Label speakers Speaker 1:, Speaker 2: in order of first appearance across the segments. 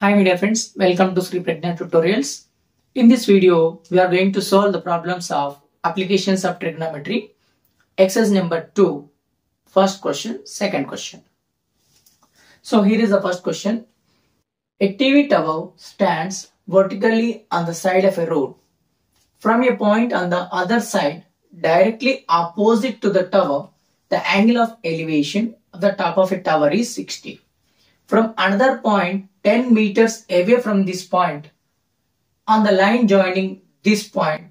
Speaker 1: Hi media friends, welcome to Sri Pragna Tutorials. In this video, we are going to solve the problems of applications of trigonometry. Exercise number 2, first question, second question. So here is the first question. A TV tower stands vertically on the side of a road. From a point on the other side, directly opposite to the tower, the angle of elevation of the top of a tower is 60. From another point 10 meters away from this point, on the line joining this point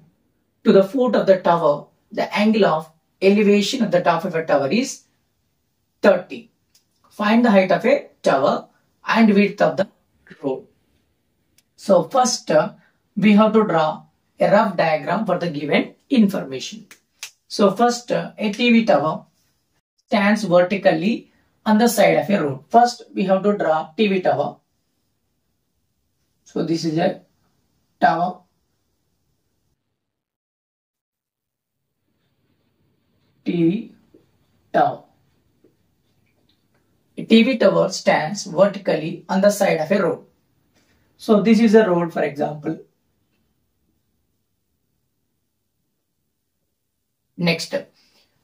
Speaker 1: to the foot of the tower, the angle of elevation of the top of a tower is 30. Find the height of a tower and width of the road. So first we have to draw a rough diagram for the given information. So first a TV tower stands vertically on the side of a road. First we have to draw TV tower. So this is a tower. TV tower. A TV tower stands vertically on the side of a road. So this is a road, for example. Next,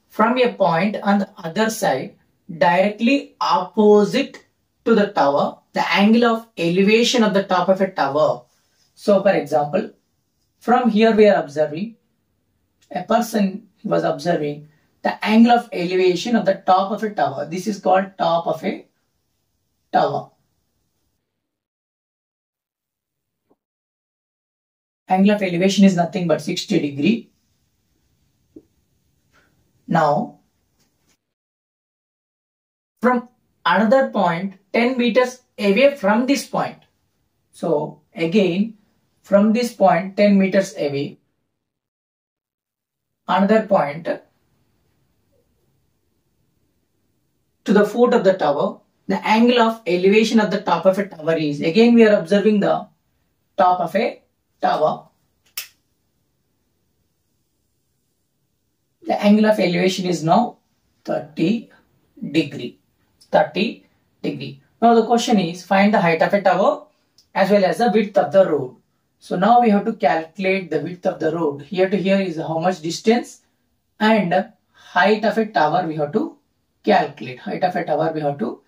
Speaker 1: from a point on the other side, directly opposite to the tower, the angle of elevation of the top of a tower. So for example, from here we are observing, a person was observing the angle of elevation of the top of a tower. This is called top of a tower. Angle of elevation is nothing but 60 degree. Now, from another point 10 meters away from this point. So again, from this point 10 meters away, another point to the foot of the tower, the angle of elevation of the top of a tower is, again we are observing the top of a tower. The angle of elevation is now 30 degree. 30 degree. Now the question is, find the height of a tower as well as the width of the road. So now we have to calculate the width of the road. Here to here is how much distance, and height of a tower we have to calculate. Height of a tower we have to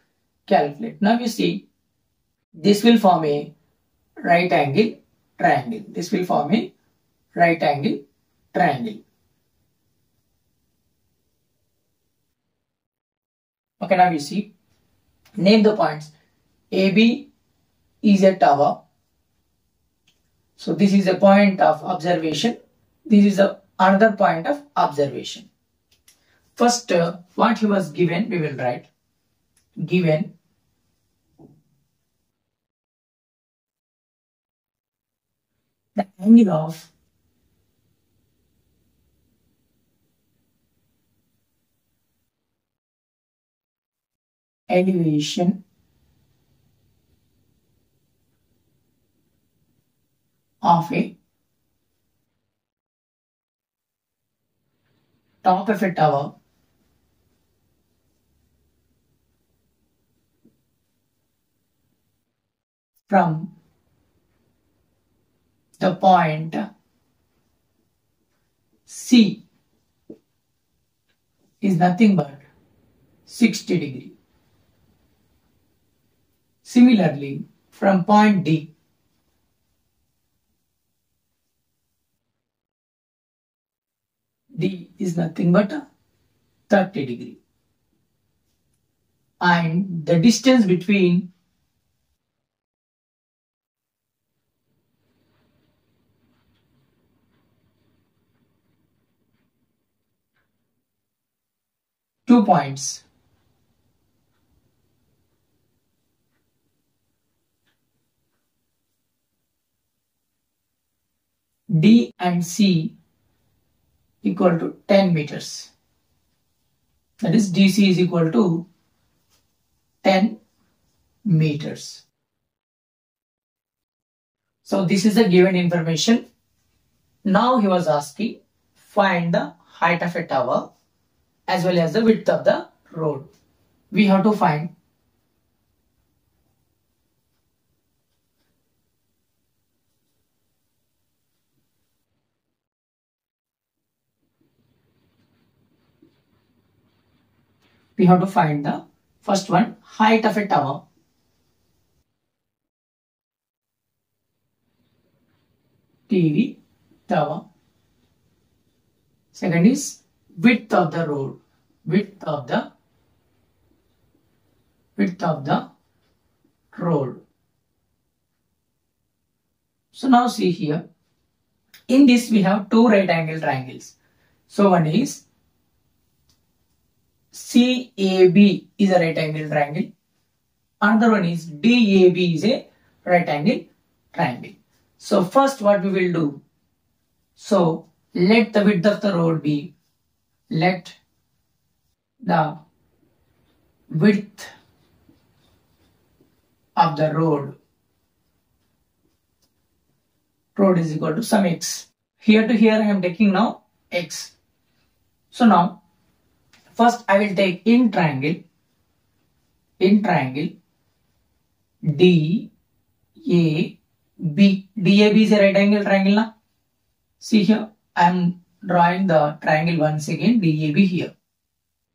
Speaker 1: calculate. Now you see, this will form a right angle triangle. This will form a right angle triangle. Okay, now you see, name the points. AB is a tower. So this is a point of observation. This is another point of observation. First, what he was given, we will write. Given the angle of elevation of a top of a tower from the point C is nothing but 60 degree. Similarly, from point D, D is nothing but 30 degree. And the distance between two points D and C equal to 10 meters. That is, DC is equal to 10 meters. So this is the given information. Now he was asking, find the height of a tower as well as the width of the road. We have to find we have to find the first one, height of a tower. TV, tower. Second is width of the road. Width of the road. So now see here. In this we have two right angle triangles. So one is CAB is a right angle triangle. Another one is DAB is a right angle triangle. So first what we will do. So let the width of the road be. Let the width of the road is equal to some x. Here to here I am taking now x. So now first I will take in triangle DAB. DAB is a right angle triangle now. See here I am drawing the triangle once again, DAB here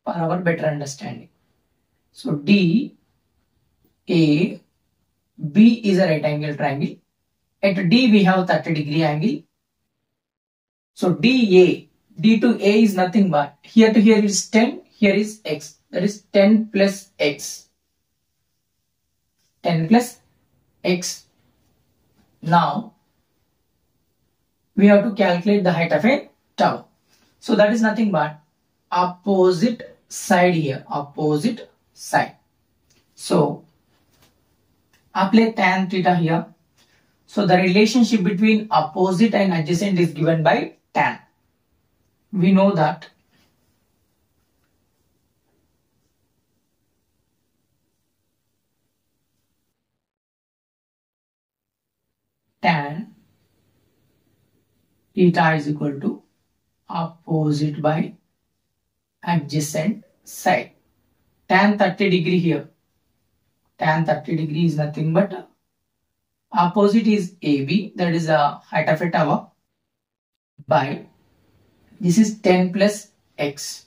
Speaker 1: for our better understanding. So DAB is a right angle triangle. At D we have 30-degree angle. So D to A is nothing but here to here is 10, here is x. That is 10 plus x. 10 plus x. Now we have to calculate the height of a tower. So that is nothing but opposite side here. Opposite side. So apply tan theta here. So the relationship between opposite and adjacent is given by tan. We know that tan theta is equal to opposite by adjacent side. Tan 30-degree here. Tan 30-degree is nothing but opposite is AB, that is the height of a tower, by this is 10 plus x.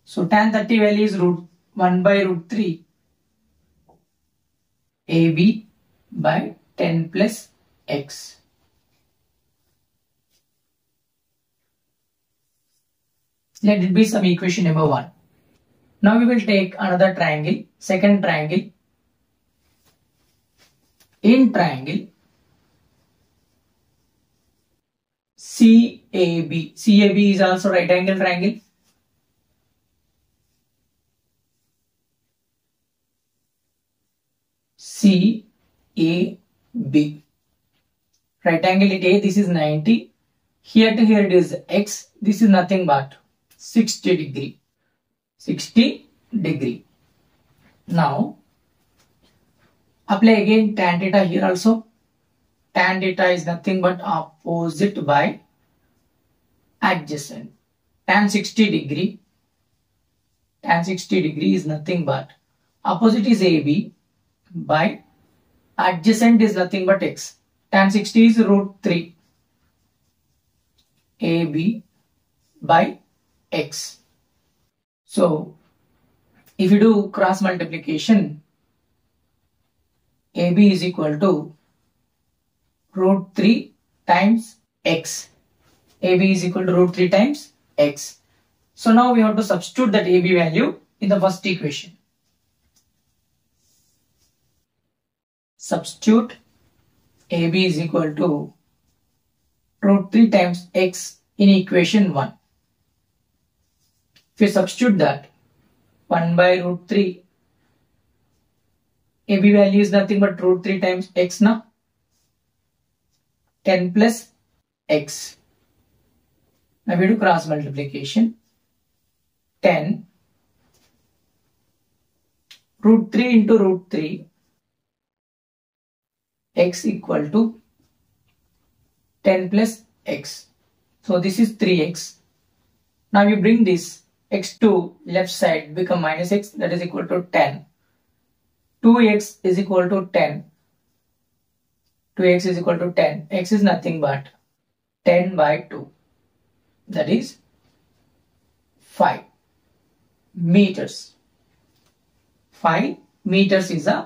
Speaker 1: So tan 30 value is 1 by root 3 AB by 10 plus x. Let it be some equation number 1. Now we will take another triangle, second triangle. In triangle CAB is also right angle triangle. CAB right angle at A, this is 90. Here to here it is x. This is nothing but 60 degree. 60 degree. Now apply again tan theta here also. Tan theta is nothing but opposite by adjacent. Tan 60 degree. Tan 60 degree is nothing but opposite is AB by adjacent is nothing but x. Tan 60 is root 3 AB by x. So if you do cross multiplication, AB is equal to root 3 times x. AB is equal to root 3 times x. So now we have to substitute that AB value in the first equation. Substitute AB is equal to root 3 times x in equation 1. If you substitute that, 1 by root 3, AB value is nothing but root 3 times x now. 10 plus x. Now we do cross multiplication. 10 root 3 into root 3 x equal to 10 plus x. So this is 3x. Now you bring this x to left side, become minus x, that is equal to 10. 2x is equal to 10. 2x is equal to 10. X is nothing but 10 by 2. That is 5 meters. 5 meters is the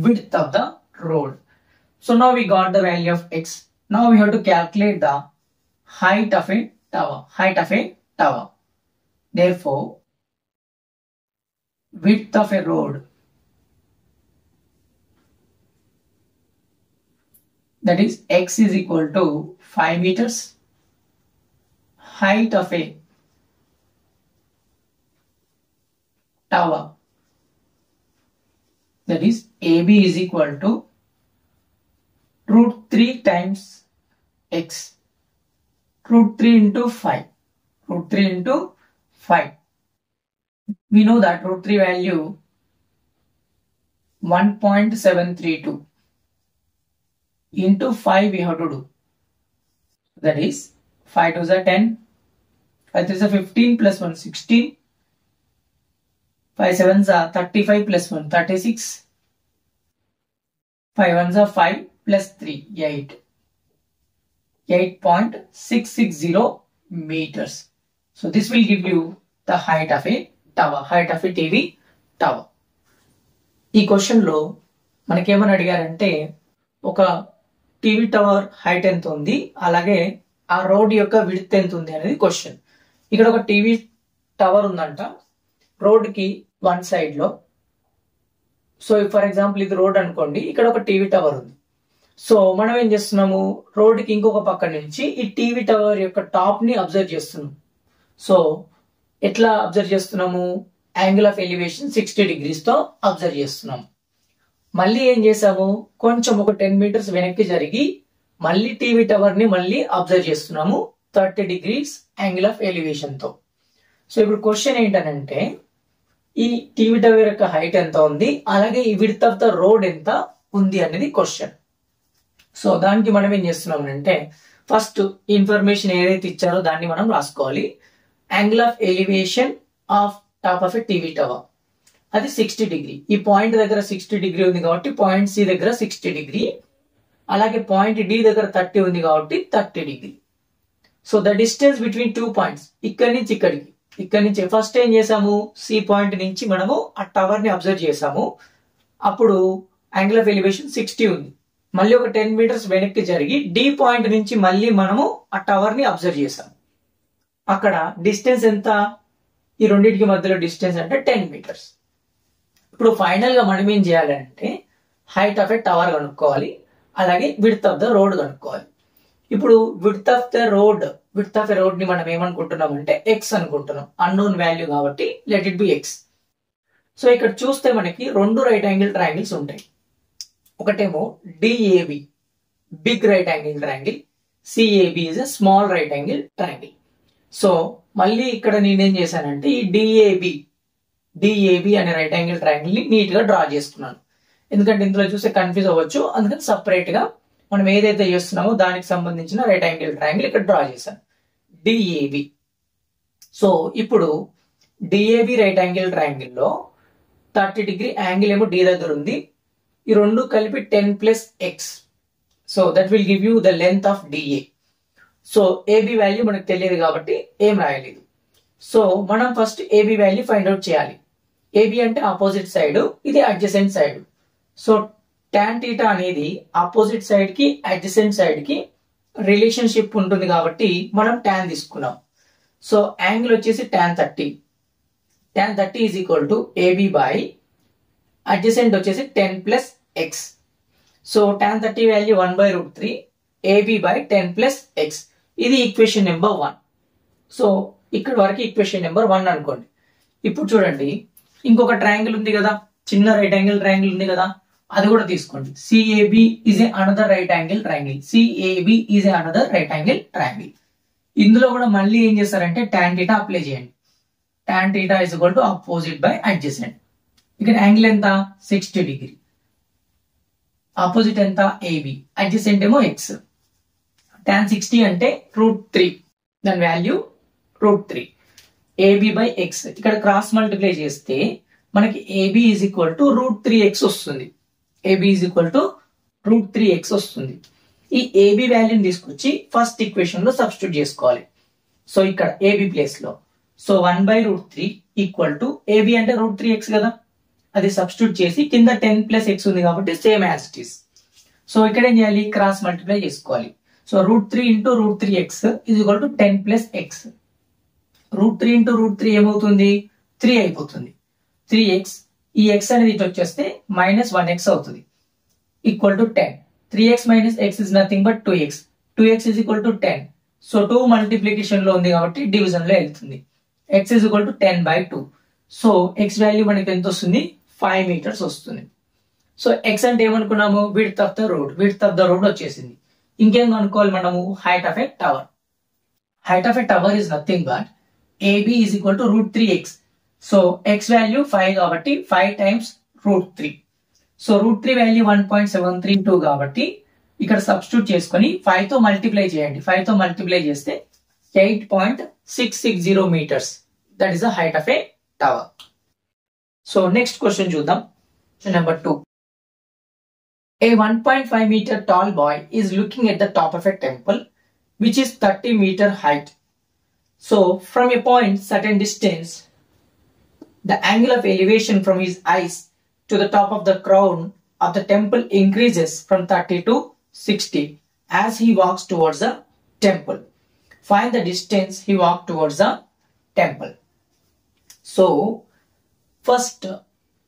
Speaker 1: width of the road. So now we got the value of x. Now we have to calculate the height of a tower. Therefore, width of a road, that is x is equal to 5 meters. Height of a tower, that is AB is equal to root 3 times x. Root 3 into 5. Root 3 into 5. We know that root 3 value 1.732. Into 5 we have to do. That is 5 2s are 10. 5 3s are 15 plus 1 16. 5 7s are 35 plus 1 36. 5 1s are 5 plus 3 8. 8.660 meters. So this will give you the height of a tower, height of a TV tower. ఈ question లో మనకేమని అడిగారంటే ఒక TV tower height ఎంత ఉంది, అలాగే ఆ road యొక్క width ఎంత ఉంది అనేది క్వశ్చన్. ఇక్కడ ఒక టీవీ టవర్ ఉందంట రోడ్ కి వన్ సైడ్ లో. సో ఫర్ ఎగ్జాంపుల్ ఇది రోడ్ అనుకోండి, ఇక్కడ ఒక టీవీ టవర్ ఉంది. సో మనం ఏం చేస్తున్నాము, రోడ్ కి ఇంకొక పక్క నుంచి ఈ టీవీ టవర్ యొక్క టాప్ ని అబ్జర్వ్ చేస్తున్నాం. సో ఎట్లా అబ్జర్వ్ చేస్తున్నాము, యాంగిల్ ఆఫ్ ఎలివేషన్ 60 degrees తో అబ్జర్వ్ చేస్తున్నాం. మళ్ళీ ఏం చేసాము, కొంచెం ఒక 10 meters వెనక్కి జరిగి మళ్ళీ టీవీ టవర్ ని మళ్ళీ అబ్జర్వ్ చేస్తున్నాము 30 degrees యాంగిల్ ఆఫ్ ఎలివేషన్ తో. సో ఇప్పుడు క్వశ్చన్ ఏంటనంటే ఈ టీవీ టవర్ యొక్క హైట్ ఎంత ఉంది, అలాగే ఈ విడ్త్ ఆఫ్ ద రోడ్ ఎంత ఉంది అనేది క్వశ్చన్. సో దానికి మనం ఏం చేస్తున్నాం అంటే ఫస్ట్ ఇన్ఫర్మేషన్ ఏదైతే ఇచ్చారో దాన్ని మనం రాసుకోవాలి. Angle of elevation of top of a TV tower అది 60 degree. ఈ పాయింట్ దగ్గర 60 degree ఉంది కాబట్టి పాయింట్ సి దగ్గర 60 degree, అలాగే పాయింట్ డి దగ్గర 30 ఉంది కాబట్టి 30 degree. So the distance between 2 points, ఇక్కడి నుంచి ఇక్కడి నుంచి ఫస్ట్ ఏం చేసాము, సి పాయింట్ నుంచి మనము ఆ టవర్ ని అబ్జర్వ్ చేసాము. అప్పుడు యాంగిల్ ఆఫ్ ఎలివేషన్ 60 ఉంది. మళ్ళీ ఒక 10 meters వెనక్కి జరిగి డి పాయింట్ నుంచి మళ్ళీ మనము ఆ టవర్ ని అబ్జర్వ్ చేసాము. అక్కడ డిస్టెన్స్ ఎంత, ఈ రెండింటికి మధ్యలో డిస్టెన్స్ అంటే 10 meters. ఇప్పుడు ఫైనల్ గా మనం ఏం చేయాలంటే హైట్ ఆఫ్ ఎ టవర్ కనుక్కోవాలి, అలాగే విడ్త్ ఆఫ్ ద రోడ్ కనుక్కోవాలి. ఇప్పుడు విడ్త్ ఆఫ్ ద రోడ్ ని మనం ఏమనుకుంటున్నాం అంటే ఎక్స్ అనుకుంటున్నాం, అన్నోన్ వాల్యూ కాబట్టి let it be x. So ఇక్కడ చూస్తే మనకి రెండు రైట్ యాంగిల్ ట్రయాంగిల్స్ ఉంటాయి. ఒకటేమో D A B big right angle triangle, C A B is a small right angle triangle. So మళ్ళీ ఇక్కడ నేనేం చేశానంటే ఈ డిఏబి అనే రైట్ యాంగిల్ ట్రయాంగిల్ ని నీట్ గా డ్రా చేసుకున్నాను. ఎందుకంటే ఇందులో చూస్తే కన్ఫ్యూజ్ అవ్వచ్చు, అందుకని సపరేట్ గా మనం ఏదైతే చేస్తున్నామో దానికి సంబంధించిన రైట్ యాంగిల్ ట్రయాంగిల్ ఇక్కడ డ్రా చేశాను, డిఏబి. సో ఇప్పుడు డిఏబి రైట్ యాంగిల్ ట్రయాంగిల్ లో 30 degree యాంగిల్ ఏమో డి దగ్గర ఉంది, ఈ రెండు కలిపి 10 plus x. So that will give you the length of D A. So A B value మనకు తెలియదు కాబట్టి ఏం రాయలేదు. సో మనం first A B value find out చేయాలి. ఏబి అంటే ఆపోజిట్ సైడ్, ఇది adjacent side. So tan theta అనేది ఆపోజిట్ సైడ్ కి అడ్జసెంట్ సైడ్ కి రిలేషన్షిప్ ఉంటుంది కాబట్టి మనం టాన్ తీసుకున్నాం. సో యాంగిల్ వచ్చేసి tan 30. Tan 30 is equal to A B by adjacent వచ్చేసి 10 plus x. So tan 30 value 1/√3 A B by 10 plus x. ఇది ఈక్వేషన్ నెంబర్ 1. సో ఇక్కడ వరకు ఈక్వేషన్ నెంబర్ 1 అనుకోండి. ఇప్పుడు చూడండి ఇంకొక ట్రయాంగిల్ ఉంది కదా, చిన్న రైట్ యాంగిల్ ట్రయాంగిల్ ఉంది కదా, అది కూడా తీసుకోండి. CAB is a another right angle triangle. CAB is a another right angle triangle. ఇందులో కూడా మళ్ళీ ఏం చేస్తారంటే టాన్ థీటా అప్లై చేయండి. Tan theta is equal to opposite by adjacent. ఇక్కడ యాంగిల్ ఎంత 60 degree, ఆపోజిట్ ఎంత ఏబి, అడ్జసెంట్ ఏమో ఎక్స్. టాన్ 60 అంటే √3, దాని వాల్యూ √3 ఏబి బై ఎక్స్. ఇక్కడ క్రాస్ మల్టిప్లై చేస్తే మనకి AB is equal to √3x వస్తుంది. AB is equal to √3x వస్తుంది. ఈ ఏబి వాల్యూని తీసుకొచ్చి ఫస్ట్ ఈక్వేషన్ లో సబ్స్టిట్యూట్ చేసుకోవాలి. సో ఇక్కడ ఏబి ప్లేస్ లో సో 1/√3 ఈక్వల్ టు ఏబి అంటే √3x కదా, అది సబ్స్టిట్యూట్ చేసి కింద 10 ప్లస్ ఎక్స్ ఉంది కాబట్టి same as it is. So ఇక్కడ ఏం చేయాలి, క్రాస్ మల్టిప్లై చేసుకోవాలి. So √3 into √3x is equal to 10 plus X. √3 into √3 ఏమవుతుంది, 3 అయిపోతుంది. 3x, ఈ x అనేది ఇటు వచ్చేస్తే -1x అవుతుంది, equal to 10. 3x minus x is nothing but 2x. 2x is equal to 10. So 2 multiplication లో ఉంది కాబట్టి డివిజన్ లో వెళ్తుంది. x is equal to 10/2. So x value మనకి ఎంత వస్తుంది, 5 meters వస్తుంది. సో x అంటే ఏమనుకున్నాము, width of the road. Width of the road వచ్చేసింది. ఇంకేం కనుక్కోవాలి మనము, height of a tower. Height of a tower is nothing but AB is equal to √3x. So x value 5 కాబట్టి 5 times √3. సో √3 వాల్యూ 1.732 కాబట్టి ఇక్కడ substitute చేసుకొని 5 తో multiply చేయండి. 5 తో మల్టిప్లై చేస్తే 8.660 meters. That is the height of a tower. So next question చూద్దాం. Question number 2. A 1.5 meter tall boy is looking at the top of a temple which is 30 meter height. So from a point certain distance, the angle of elevation from his eyes to the top of the crown of the temple increases from 30 to 60 as he walks towards the temple. Find the distance he walked towards the temple. So first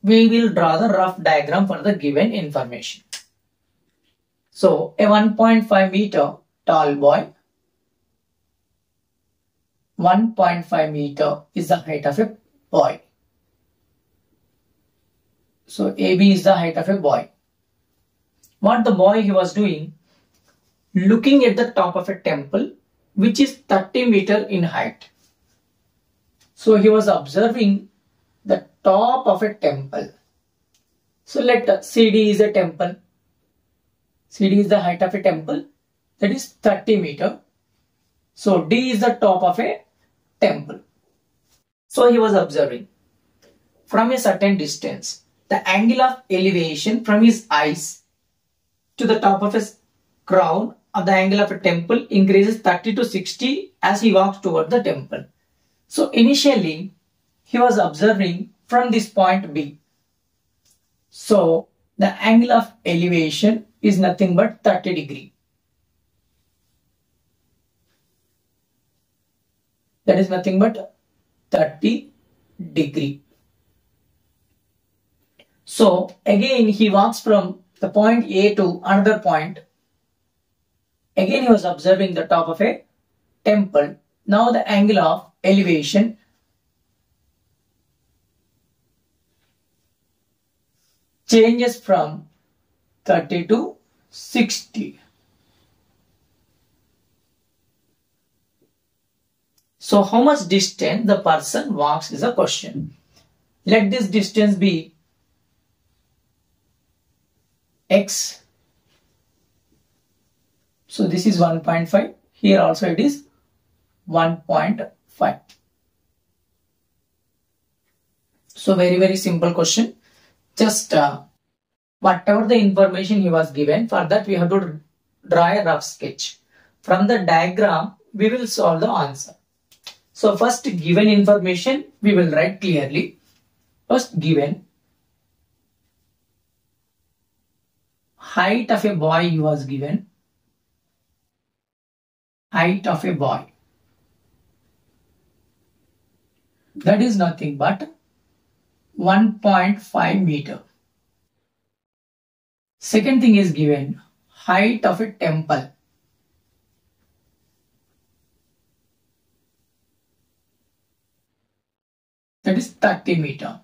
Speaker 1: we will draw the rough diagram for the given information. So a 1.5 meter tall boy, 1.5 meter is the height of a boy. So AB is the height of a boy. What the boy he was doing? Looking at the top of a temple which is 30 meter in height. So he was observing the top of a temple. So let CD is a temple. CD is the height of a temple, that is 30 meter. So D is the top of a temple. So he was observing from a certain distance. The angle of elevation from his eyes to the top of his crown of the angle of a temple increases 30 to 60 as he walks toward the temple. So initially he was observing from this point B. So the angle of elevation is nothing but 30 degree. That is nothing but 30 degree. So again he walks from the point A to another point. Again he was observing the top of a temple. Now the angle of elevation changes from 30 to 60. So how much distance the person walks is a question. Let this distance be x. So this is 1.5. Here also it is 1.5. So very simple question. Just whatever the information he was given, for that we have to draw a rough sketch. From the diagram we will solve the answer. So first given information we will write clearly. First given height of a boy he was given. Height of a boy. That is nothing but 1.5 meter. Second thing is given height of a temple. That is 30 meter.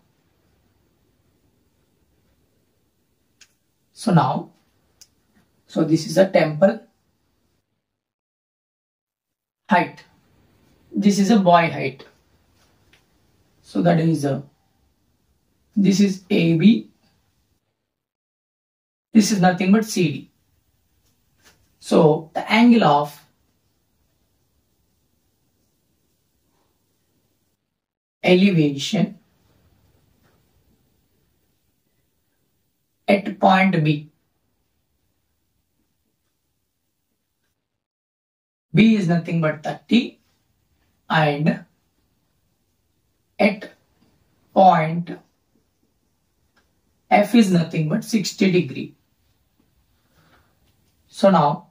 Speaker 1: So now, this is a temple. Height. This is a boy height. So that is this is AB. This is nothing but CD. So the angle of elevation at point B. B is nothing but 30 and at point F is nothing but 60 degree. So now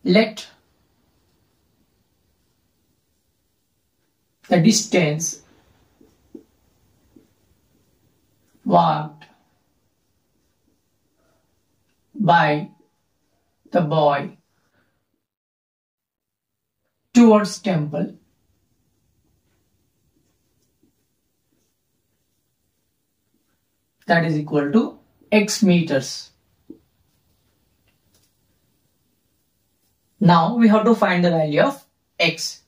Speaker 1: let the distance walked by the boy towards temple that is equal to x meters. Now we have to find the value of x.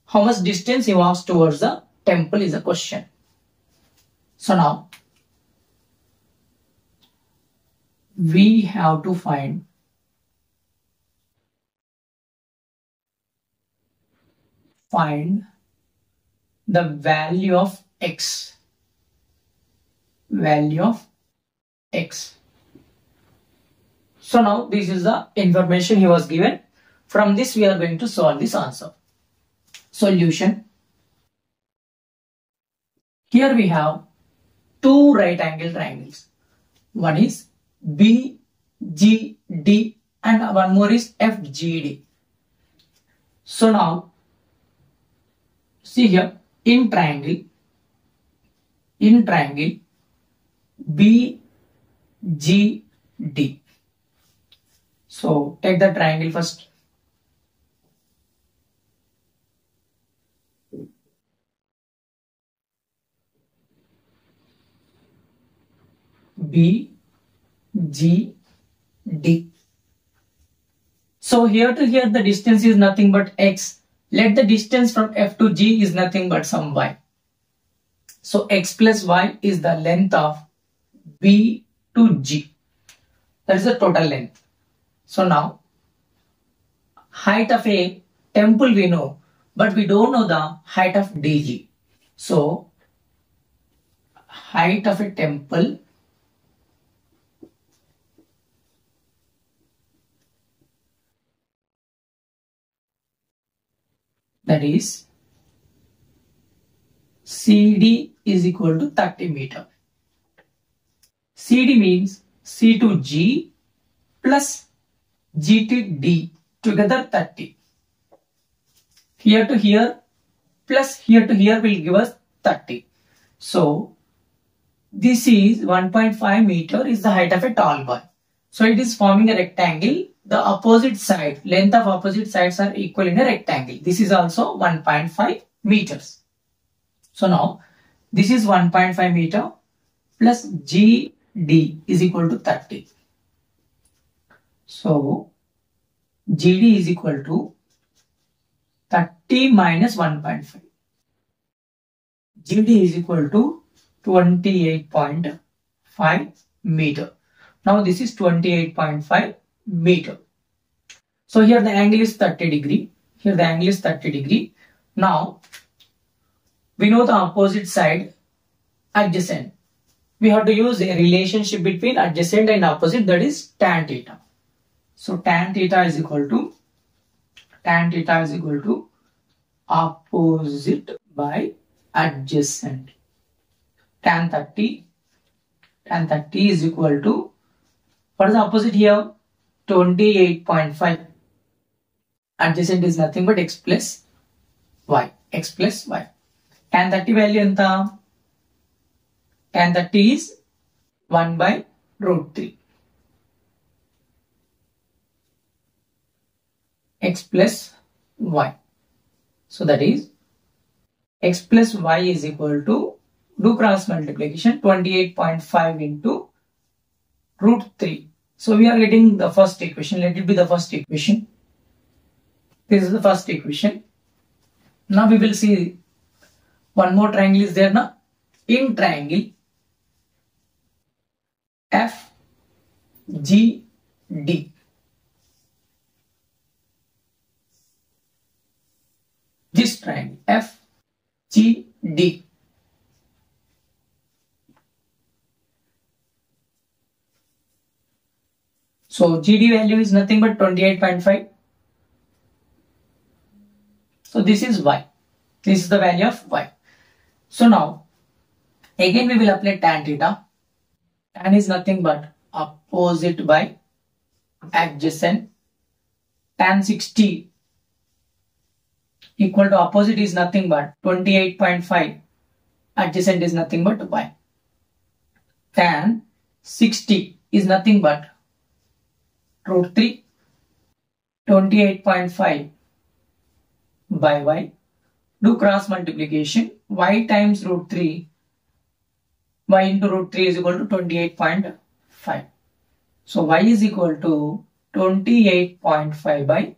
Speaker 1: How much distance he walks towards the temple is a question. So now we have to find the value of x. Value of x. So now this is the information he was given. From this we are going to solve this answer. Solution. Here we have two right angle triangles. One is BGD and one more is FGD. So now see here in triangle BGD. So take the triangle first. BGD. So here to here the distance is nothing but x. Let the distance from F to G is nothing but some y. So x plus y is the length of B to G. That is the total length. So now height of a temple we know, but we don't know the height of DG. So height of a temple that is CD is equal to 30 meter. CD means C to G plus G to D together 30. Here to here plus here to here will give us 30. So this is 1.5 meter is the height of a tall boy. So it is forming a rectangle. The opposite side, length of opposite sides are equal in a rectangle. This is also 1.5 meters. So now this is 1.5 meter plus GD is equal to 30. So GD is equal to 30 minus 1.5. GD is equal to 28.5 meter. Now this is 28.5 meter. So here the angle is 30 degree. Here the angle is 30 degree. Now we know the opposite side adjacent. We have to use a relationship between adjacent and opposite, that is tan theta. So tan theta is equal to opposite by adjacent. Tan 30 is equal to, what is the opposite here? 28.5. Adjacent is nothing but x plus y. Tan 30 value enta? Tan 30 is 1 by root 3. X plus y. So that is x plus y is equal to, do cross multiplication, 28.5 into root 3. So we are getting the first equation. Let it be the first equation. This is the first equation. Now we will see one more triangle is there now. In triangle FGD. This triangle FGD. So GD value is nothing but 28.5. So this is y. This is the value of y. So now again we will apply tan theta. Tan is nothing but opposite by adjacent. Tan 60 equal to opposite is nothing but 28.5. Adjacent is nothing but y. Tan 60 is nothing but root 3. 28.5 by y. Do cross multiplication. Y times root 3. Y into root 3 is equal to 28.5. So y is equal to 28.5 by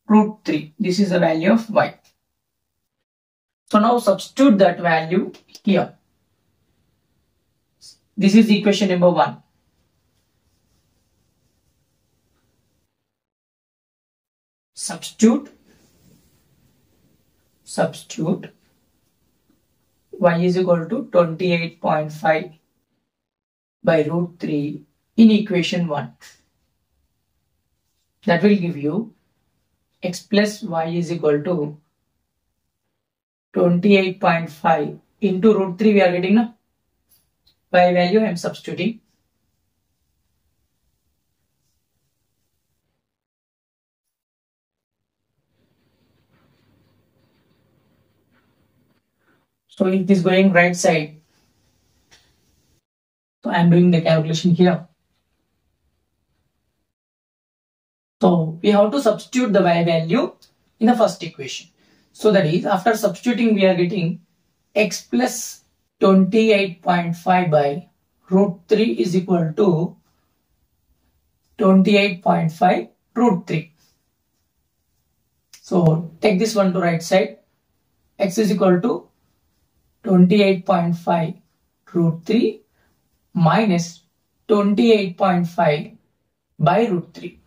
Speaker 1: root 3. This is the value of y. So now substitute that value here. This is equation number 1. Substitute y is equal to 28.5 by root 3 in equation 1. That will give you x plus y is equal to 28.5 into root 3 we are getting now. Y value I am substituting. So it is going right side. So I am doing the calculation here. So we have to substitute the y value in the first equation. So that is, after substituting we are getting x plus 28.5 by root 3 is equal to 28.5 root 3. So take this one to right side. X is equal to 28.5 root 3 minus 28.5 by root 3.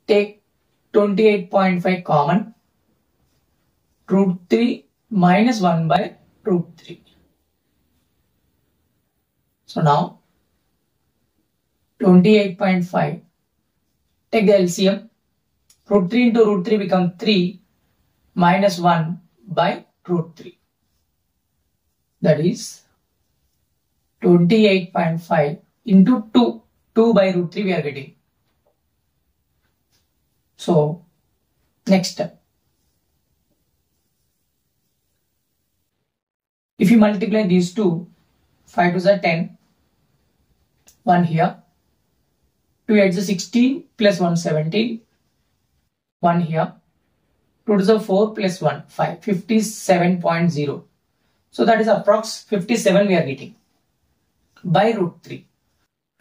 Speaker 1: Take 28.5 common. Root 3 minus 1 by root 3. So now 28.5. Take the LCM. Root 3 into root 3 become 3 minus 1 by root 3. That is 28.5 into 2. 2 by root 3 we are getting. So next step. If you multiply these two, 5 2s are 10. 1 here. 2 8s are 16 plus 1 17. 1 here. 2 2s are 4 plus 1 5. 57.0. So that is approx 57 we are getting by root 3.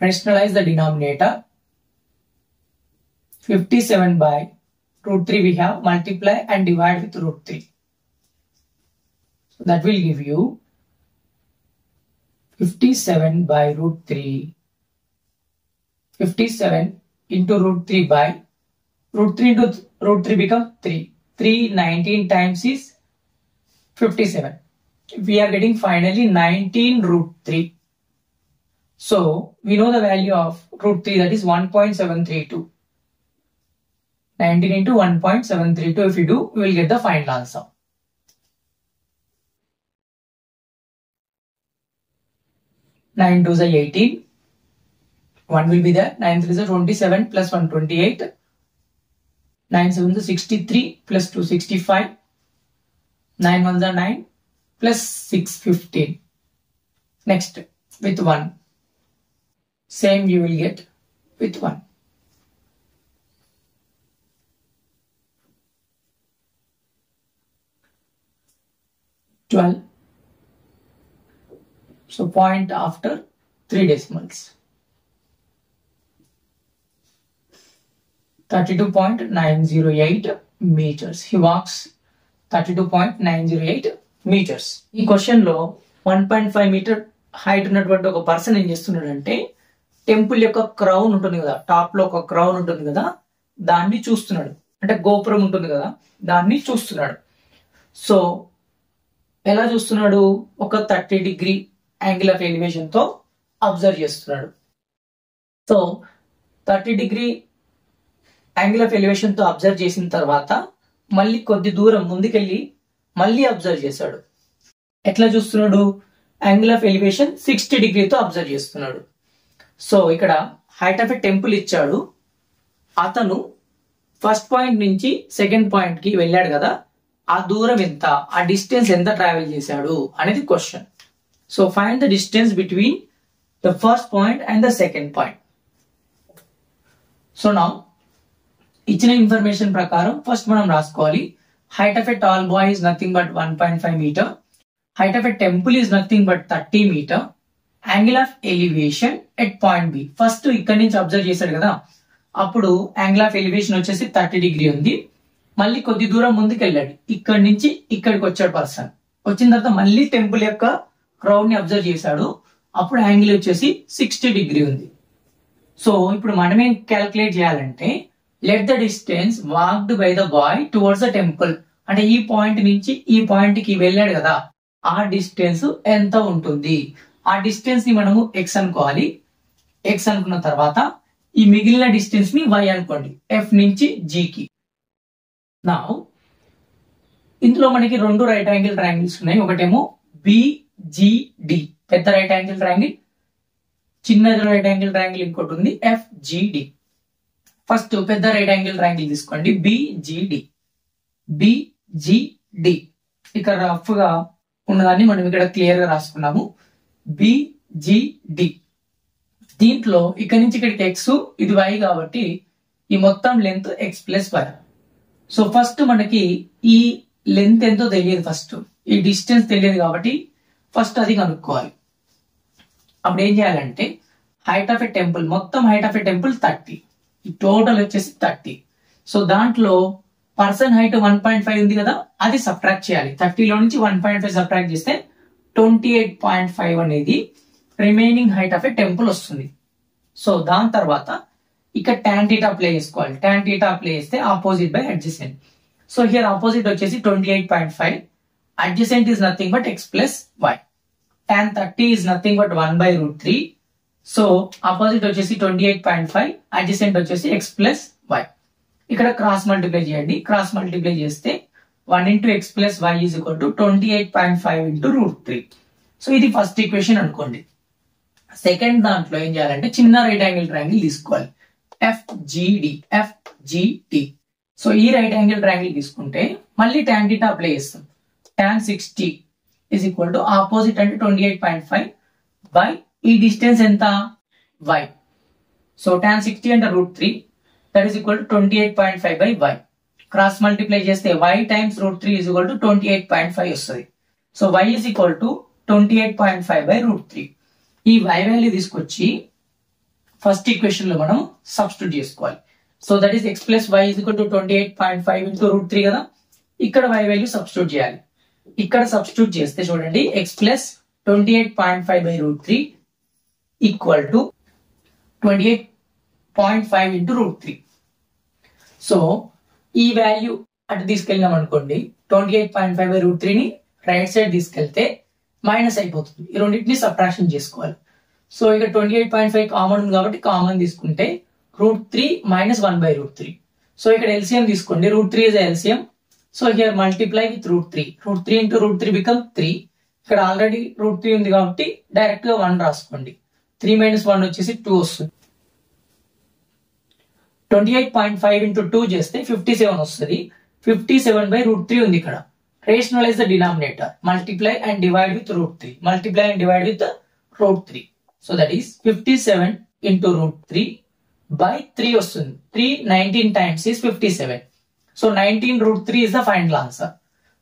Speaker 1: Rationalize the denominator. 57 by root 3 we have, multiply and divide with root 3. So that will give you 57 by root 3. 57 into root 3 by root 3 into root 3 become 3. 3 19 times is 57. We are getting finally 19 root 3. So we know the value of root 3, that is 1.732. 19 into 1.732 if you do, we will get the final answer. Nine 2s are 18. 1 will be there. 9 3s are 27 plus 1 28. 9 7s are 63 plus 2 65. 9 1s are 9 plus 6 15. Next with 1. Same you will get with 1. So point after 3 decimals. 32.908 meters. He walks 32.908 meters. ఈ question లో 1.5 metre height ఉన్నటువంటి ఒక person ఏం చేస్తున్నాడంటే temple యొక్క crown ఉంటుంది కదా, top లో ఒక క్రౌన్ ఉంటుంది కదా, దాన్ని చూస్తున్నాడు. అంటే గోపురం ఉంటుంది కదా, దాన్ని చూస్తున్నాడు. సో ఎలా చూస్తున్నాడు? ఒక 30 డిగ్రీ యాంగిల్ ఆఫ్ ఎలివేషన్ తో అబ్జర్వ్ చేస్తున్నాడు. So 30 degree angle of elevation తో అబ్జర్వ్ చేసిన తర్వాత మళ్ళీ కొద్ది దూరం ముందుకెళ్ళి మళ్ళీ అబ్జర్వ్ చేశాడు. ఎట్లా చూస్తున్నాడు? యాంగిల్ ఆఫ్ ఎలివేషన్ 60 డిగ్రీతో అబ్జర్వ్ చేస్తున్నాడు. సో ఇక్కడ హైట్ ఆఫ్ ఎ టెంపుల్ ఇచ్చాడు, అతను ఫస్ట్ పాయింట్ నుంచి సెకండ్ పాయింట్ కి వెళ్ళాడు కదా, ఆ దూరం ఎంత, ఆ డిస్టెన్స్ ఎంత ట్రావెల్ చేశాడు అనేది question. So find the distance between the first point and the second point. So నా ఇచ్చిన ఇన్ఫర్మేషన్ ప్రకారం ఫస్ట్ మనం రాసుకోవాలి, height of a tall boy is nothing but 1.5 metre, height of a temple is nothing but 30 metre, angle of elevation at point B. First ఇక్కడ నుంచి observe చేశాడు కదా, అప్పుడు యాంగిల్ ఆఫ్ ఎలివేషన్ వచ్చేసి 30 డిగ్రీ ఉంది. మళ్ళీ కొద్ది దూరం ముందుకు వెళ్ళాడు, ఇక్కడి నుంచి ఇక్కడికి వచ్చాడు పర్సన్. వచ్చిన తర్వాత మళ్ళీ టెంపుల్ యొక్క క్రౌడ్ ని అబ్జర్వ్ చేశాడు, అప్పుడు యాంగిల్ వచ్చేసి 60 డిగ్రీ ఉంది. సో ఇప్పుడు మనం ఏం క్యాల్కులేట్ చేయాలంటే, let the distance walked by the boy towards the temple, అంటే ఈ పాయింట్ నుంచి ఈ పాయింట్ కి వెళ్ళాడు కదా, ఆ డిస్టెన్స్ ఎంత ఉంటుంది. ఆ డిస్టెన్స్ ని మనము ఎక్స్ అనుకోవాలి. ఎక్స్ అనుకున్న తర్వాత ఈ మిగిలిన డిస్టెన్స్ ని వై అనుకోండి, ఎఫ్ నుంచి జీ కి. నా ఇందులో మనకి రెండు రైట్ యాంగిల్ ట్రయాంగిల్స్ ఉన్నాయి. ఒకటేమో బిజిడి పెద్ద రైట్ యాంగిల్ ట్రయాంగిల్, చిన్న రైట్ యాంగిల్ ట్రయాంగిల్ ఇంకోటి ఉంది ఎఫ్జిడి. ఫస్ట్ పెద్ద రైట్ యాంగిల్ ట్రయాంగిల్ తీసుకోండి, బిజిడి. బిజిడి ఇక్కడ రఫ్ గా ఉన్నదాన్ని మనం ఇక్కడ క్లియర్ గా రాసుకున్నాము. బిజిడి దీంట్లో ఇక్కడ నుంచి ఇక్కడికి ఎక్స్, ఇది వై కాబట్టి ఈ మొత్తం length x plus y. So first మనకి ఈ లెంత్ ఎంతో తెలియదు, ఫస్ట్ ఈ డిస్టెన్స్ తెలియదు కాబట్టి ఫస్ట్ అది కనుక్కోవాలి. అప్పుడు ఏం చేయాలంటే, హైట్ ఆఫ్ ఎ టెంపుల్, మొత్తం హైట్ ఆఫ్ ఎ టెంపుల్ 30, ఈ టోటల్ వచ్చేసి 30. సో దాంట్లో పర్సన్ హైట్ 1.5 ఉంది కదా, అది సబ్ట్రాక్ట్ చేయాలి. 30లో నుంచి 1.5 సబ్ట్రాక్ట్ చేస్తే 28.5 అనేది remaining height of a temple వస్తుంది. సో దాని తర్వాత ఇక్కడ tan θ అప్లై చేసుకోవాలి. tan θ అప్లై చేస్తే opposite by adjacent. So here opposite వచ్చేసి 28.5, adjacent is nothing but x plus y. tan 30 is nothing but 1/√3. So opposite వచ్చేసి 28.5, అడ్జసెంట్ వచ్చేసి ఎక్స్ ప్లస్ వై. ఇక్కడ క్రాస్ మల్టిప్లై చేయండి. క్రాస్ మల్టిప్లై చేస్తే 1 × x + y = 28.5 × √3. So ఇది first equation అనుకోండి. Second దాంట్లో ఏం చేయాలంటే, చిన్న రైట్ యాంగిల్ ట్రయాంగిల్ తీసుకోవాలి, ఎఫ్జిడి. సో ఈ రైట్ యాంగిల్ ట్రయాంగిల్ తీసుకుంటే మళ్ళీ tan θ అప్లై చేస్తాం. tan 60 = ఆపోజిట్ అంటే 28.5 బై ఈ డిస్టెన్స్ ఎంత, y. సో tan 60 అంటే √3, that is equal to 28.5 by y. Cross multiply చేస్తే y times √3 is equal to 28.5 వస్తుంది. So y is equal to 28.5 by √3. ఈ y వాల్యూ తీసుకొచ్చి ఫస్ట్ ఈక్వేషన్ లో మనం సబ్స్టిట్యూట్ చేసుకోవాలి. So that is x + y is equal to 28.5 × √3 కదా, ఇక్కడ y value substitute చేయాలి. ఇక్కడ సబ్స్టిట్యూట్ చేస్తే చూడండి, x + 28.5 by √3 equal to 28.5 × √3. So ఈ వాల్యూ అటు తీసుకెళ్ళినాం అనుకోండి, 28.5 by √3 ని రైట్ సైడ్ తీసుకెళ్తే మైనస్ అయిపోతుంది. ఈ రెండింటిని సబ్ట్రాక్షన్ చేసుకోవాలి. సో ఇక 28.5 కామన్ ఉంది కాబట్టి కామన్ తీసుకుంటే √3 - 1/√3. సో ఇక్కడ ఎల్సిఎం తీసుకోండి, √3 is LCM. So here multiply with √3. √3 × √3 become 3. ఇక్కడ ఆల్రెడీ √3 ఉంది కాబట్టి డైరెక్ట్ గా 1 రాసుకోండి. 3 - 1 వచ్చేసి 2 వస్తుంది. 28.5 × 2 చేస్తే 57 వస్తుంది. 57/√3 ఉంది ఇక్కడ. Rationalize the denominator. Multiply and divide with √3. Multiply and divide with √3. So that is 57 × √3 by 3 వస్తుంది. 3 19 times is 57. So 19√3 is the final answer.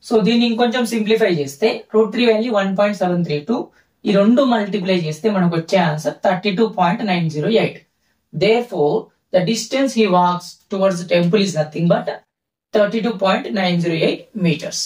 Speaker 1: So దీన్ని ఇంకొంచెం సింప్లిఫై చేస్తే √3 వాల్యూ 1.732. ఈ రెండు మల్టిప్లై చేస్తే మనకు వచ్చే answer 32.908. Therefore, the distance he walks towards the temple is nothing but 32.908 meters.